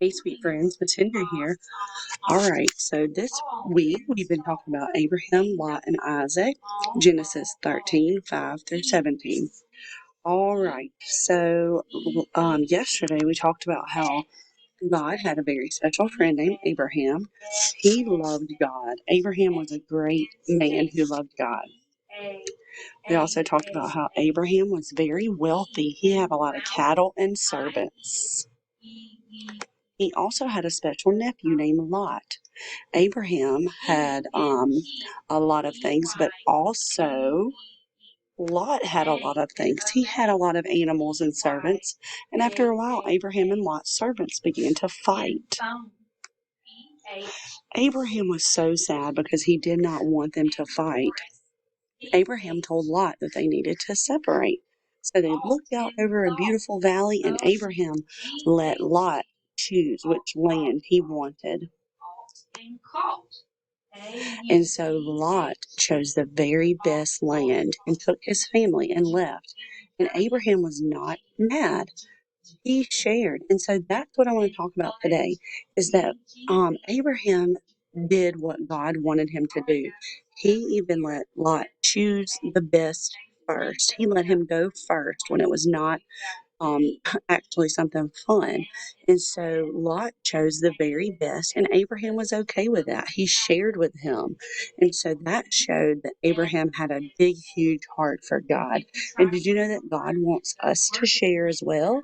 Hey, sweet friends, Matinda here. All right, so this week we've been talking about Abraham, Lot, and Isaac, Genesis 13:5 through 17. All right, so yesterday we talked about how God had a very special friend named Abraham. He loved God. Abraham was a great man who loved God. We also talked about how Abraham was very wealthy. He had a lot of cattle and servants. He also had a special nephew named Lot. Abraham had a lot of things, but also Lot had a lot of things. He had a lot of animals and servants, and after a while, Abraham and Lot's servants began to fight. Abraham was so sad because he did not want them to fight. Abraham told Lot that they needed to separate. So they looked out over a beautiful valley, and Abraham let Lot choose which land he wanted. And so Lot chose the very best land and took his family and left. And Abraham was not mad. He shared. And so that's what I want to talk about today is that Abraham did what God wanted him to do. He even let Lot choose the best first. He let him go first when it was not um, actually something fun. And so Lot chose the very best, and Abraham was okay with that. He shared with him. And so that showed that Abraham had a big, huge heart for God. And did you know that God wants us to share as well?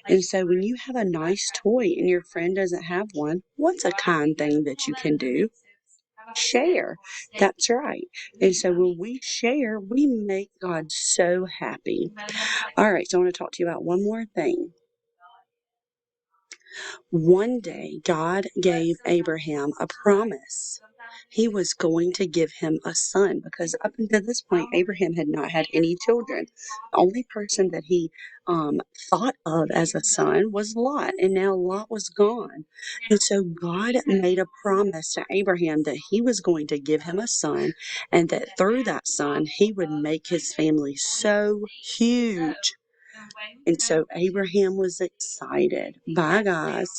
And so when you have a nice toy and your friend doesn't have one, what's a kind thing that you can do? Share. That's right. And so when we share, we make God so happy. All right, so I want to talk to you about one more thing. One day, God gave Abraham a promise. He was going to give him a son because up until this point, Abraham had not had any children. The only person that he thought of as a son was Lot, and now Lot was gone. And so God made a promise to Abraham that he was going to give him a son, and that through that son, he would make his family so huge. And so Abraham was excited. Bye, guys.